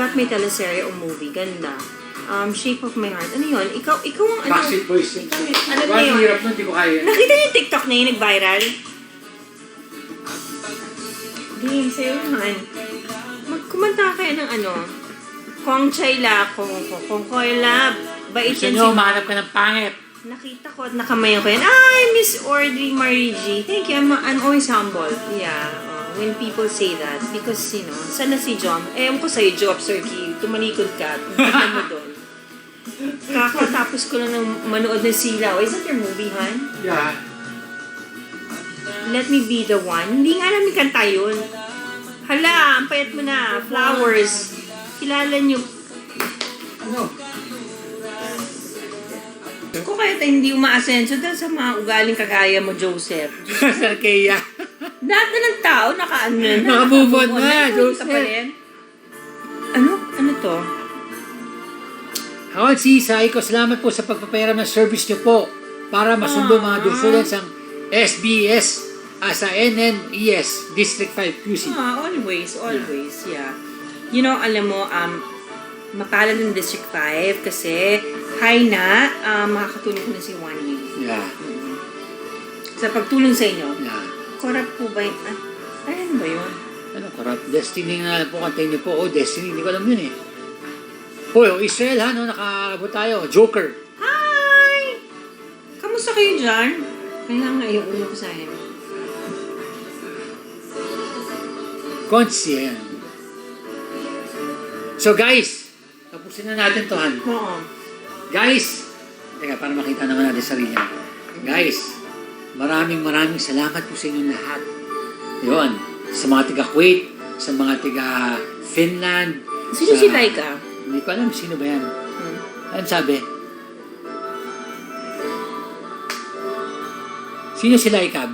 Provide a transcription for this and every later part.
dapat may teleserye o movie. Ganda. Shape of My Heart. Ano yun? Ikaw ang ano? Backstreet Boys. Ano ba Ang yun? hirap nun, di ko kaya. Nakita niyo yung TikTok na yun, nag-viral? Game, sa'yo naman. Kumanta kayo ng ano? Kong Chay La, Kong Koy La, bait Gusto yan nyo, si... mahanap ka ng pangit. Nakita ko at nakamayan ko yan. Ay, Miss Audrey Marie G. Thank you. I'm always humble. Yeah. When people say that. Because, you know, sana si John? Ewan ko sa'yo, Job, Sir Key. Tumalikod ka. Tingnan mo doon. Kakatapos ko lang ng manood ng Silaw. Is that your movie, hon? Yeah. Let Me Be The One. Hindi nga namin kanta yun. Hala, ang payat mo na. Flowers. Kilala niyo. Ano? Kung kaya tayo hindi umaasenso dahil sa mga ugaling kagaya mo, Joseph. Sir Kea. Lahat na ng tao, naka-ano na. Naka-move on na, Joseph. Joseph. Pa rin. Ano? Ano to? Ako si Saiko, salamat po sa pagpapairam ng service niyo po para masundo mga students ang SBS sa NNES District 5 QC. Always. Yeah. You know, alam mo, mapalad ng District 5 kasi hi na, makakatulong ko na si One Week. Yeah. Sa pagtulong sa inyo. Yeah. Corrupt po ba yun? Ano ba yun? Ano, corrupt? Destiny na po, kantayin niyo po. Oh, Destiny, hindi ko alam yun eh. Hoy, Israel ha, no, nakabot tayo. Joker. Hi! Kamusta kayo dyan? Kaya nga, yung ulo ko sa akin. Konsi, yan. So guys, tapusin na natin to, Han. Oo. Guys, teka, para makita naman natin sarili. Guys, maraming salamat po sa inyong lahat. Yun, sa mga tiga Kuwait, sa mga tiga Finland. Sino si Laika? Hindi ko alam sino ba yan. Ano sabi? Sino si Laika?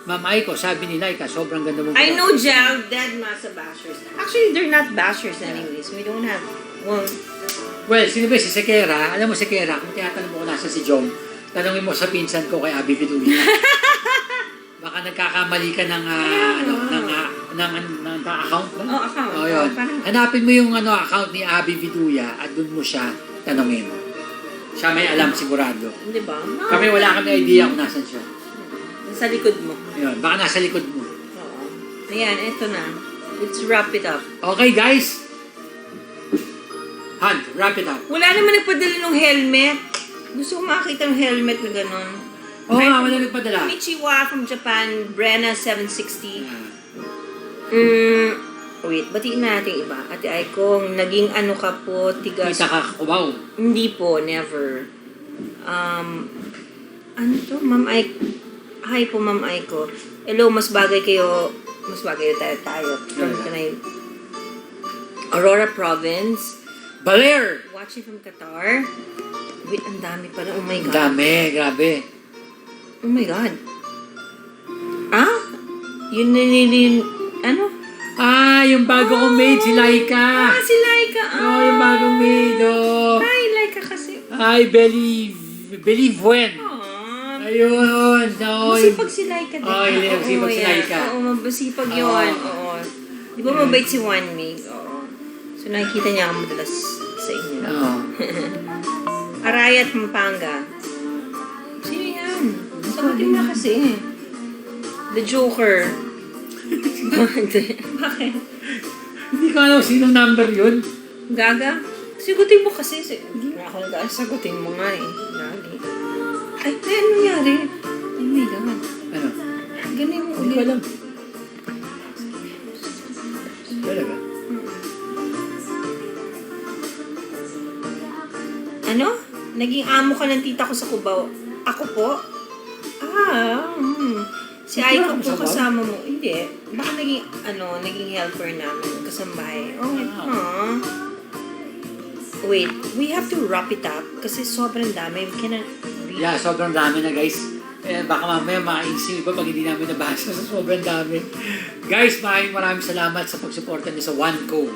Ma'am Aiko, sabi ni Laika, sobrang ganda mo. I know Jal, dead masa bashers. Actually, they're not bashers anyways. We don't have one. Well, sino ba si Sekera? Alam mo Sekera, kung tinatanong mo kung nasa si Jom, tanongin mo sa pinsan ko kay Abby Viduya. Baka nagkakamali ka ng account mo. Oh, account. Oh, yun. Hanapin mo yung account ni Abby Viduya at doon mo siya tanongin. Siya may alam sigurado. Di ba? Kami wala kami idea kung nasan siya. Sa likod mo. Yun, baka nasa likod mo. Oo. Ayan, eto na. Let's wrap it up. Okay, guys. Hunt, wrap it up. Wala naman nagpadala ng helmet. Gusto ko makakita ng helmet na gano'n. Oo nga, wala nagpadala. Konnichiwa from Japan, Brenna 760. Wait, batiin natin iba. Ate Aikong, naging ano ka po, tigas. Kita ka Cubao. Hindi po, never. Ano to? Ma'am Aiko. Hi po, Ma'am Aiko. Hello, mas bagay tayo. From Tanay. Aurora Province. Baler! Watching from Qatar. Wait, ang dami pala. Oh my God. Dami, grabe. Oh my God. Yun, ano? Yung bago kong maid, si Laika. Si Laika. Yung bagong maid, Hi, Laika kasi. Ay, believe when. Ayun. Masipag si Laika din. Masipag si Laika. Oo, masipag yun. Oo. Di ba mabait si One Mig? Oo. So, nakikita niya ako madalas sa inyo. Oo. Arayat Pampanga. Sino yan? Sagutin na kasi. The Joker. Bakit? Hindi ko alam sinong number yun. Gaga? Sagutin mo kasi. Hindi na ako sagutin mo nga eh. Lagi. Ay, ano nangyari? Oh my God. Ano? Galing mo Hindi ko ulit. alam. Talaga? Ano? Naging amo ka ng tita ko sa Cubao. Ako po? Si Aiko po kasama mo. Hindi. Baka naging helper namin. Kasambahay. Wait, we have to wrap it up kasi sobrang dami. We cannot read. Yeah, sobrang dami na guys. Baka mamaya maiisip iba pag hindi namin nabasa sa sobrang dami. Guys, maraming salamat sa pagsuporta niyo sa OneCo.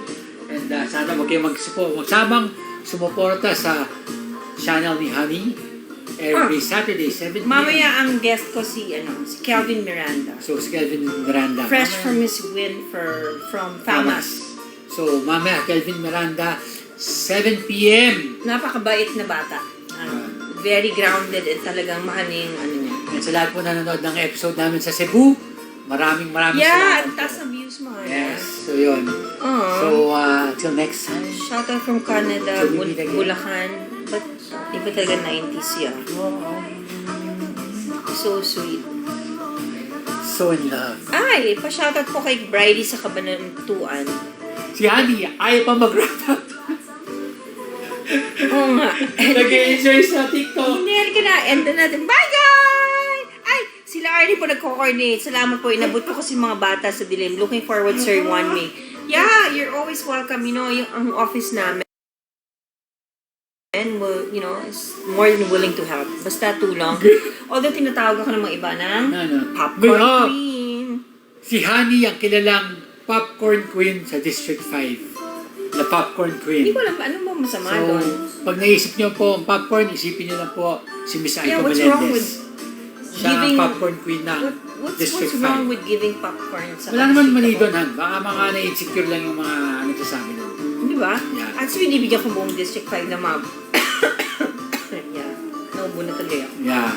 And sana huwag kayong magsamang sumuporta sa channel ni Honey. Every Saturday, 7 p.m. Mamaya ang guest ko si Kelvin Miranda. So, si Kelvin Miranda. Fresh from his win from FAMAS. So, mamaya, Kelvin Miranda, 7 p.m. Napakabait na bata. Very grounded at talagang mahal niya yung ano niya. And sa lahat po nanonood ng episode namin sa Cebu, maraming Yeah, salamat. ang taas ng views mo. Yes, so yun. So, till next time. Shoutout from Canada, So, we meet again. Bulacan. But iba talaga 90s yan. So sweet. So in love. Ay, pa-shoutout po kay Bridie sa Kabanatuan. Si Honey, ayaw pa mag-wrap up. Oo nga. Nag-enjoy sa TikTok. Hindi, halika na. End na natin. Bye, guys! Ay, sila Arnie po nagko-coordinate. Salamat po. Inabot ko kasi mga bata sa dilim. Looking forward, Sir Juan May. Yeah, you're always welcome. You know, yung ang office namin, and will, you know, is more than willing to help. Basta tulong. Although tinatawag ako ng mga iba ng popcorn Good. queen. Si Honey ang kilalang popcorn queen sa District 5. Na popcorn Hindi queen. ko alam, ano ba masama So, doon? pag naisip niyo po ang popcorn, isipin niyo lang po si Miss Yeah, Aiko what's wrong with Melendez. Siya ang giving- popcorn queen ng District What's wrong 5. with giving popcorn sa Wala naman mali office? doon, Han. Baka mga na-insecure lang yung mga nagsasabi doon. Di ba? Yeah. At so, binibigyan ko buong District 5 na map. Yeah. Naubo na tuloy ako. Yeah.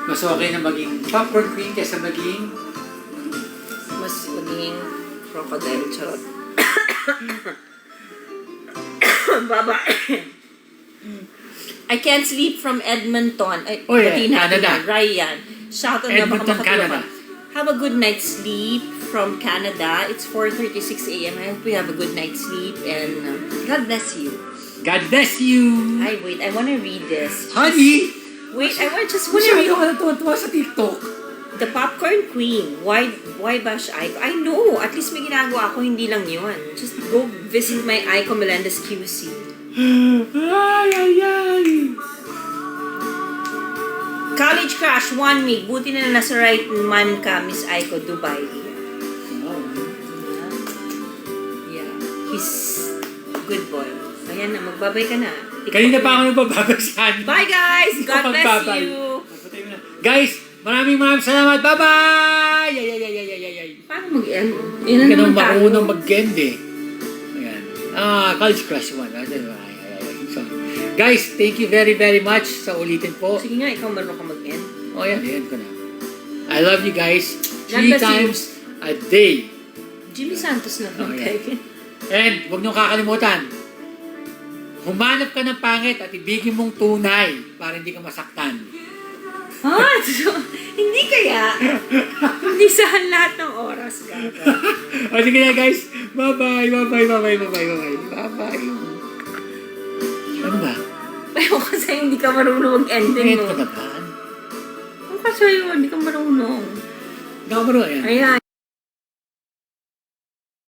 Mas okay na maging popcorn queen kaysa maging Mas magiging crocodile charot. Baba. I can't sleep from Edmonton. Ay, Oh, yeah, batiin natin Canada. yan. Ryan. Shoutout na baka Edmonton, makatulog Canada. ka. Have a good night's sleep from Canada. It's 4:36 a.m. I hope you have a good night's sleep and God bless you. God bless you! Ay, wait. I want to read this. Honey! Wait, I just want to Masyado read ka natuwa sa TikTok. The Popcorn Queen. Why bash Aiko? I know. At least may ginagawa ako. Hindi lang yun. Just go visit my Aiko Melendez QC. Ay, ay, ay! College crush, 1 week. Buti na nasa right man ka, Miss Aiko, Dubai. Yeah. He's a good boy. Ayan na, magbabay ka na. Kanina pa ako nagbababay sa Honey. Bye guys! Hindi God ko bless pagbabay. you! Papatay mo na. Guys, maraming salamat. Bye-bye! Ay, ay, ay, ay, ay, ay. Paano mag-end? Yun Hindi na ka naman naman marunong tayo. mag-end eh. Ayan. College crush one. Ay, ay, ay, ay. So, guys, thank you very, very much sa ulitin po. Sige nga, ikaw marunong ka mag-end. Oh, yan. Ayan ko na. I love you guys. God 3 bless you. times a day. Jimmy Santos na Oh, yeah. okay. And, huwag niyong kakalimutan. Humanap ka ng pangit at ibigin mong tunay para hindi ka masaktan. Ha? So, hindi kaya? Hindi sa lahat ng oras, gaga. O, sige na guys. Bye-bye, bye-bye, bye-bye, bye-bye, bye-bye. Bye-bye. Ano ba? Pero kasi hindi ka marunong mag-ending Ito mo. na ba? Ano kasi yun? Hindi ka marunong. Hindi ako marunong. Ayan. Ayan.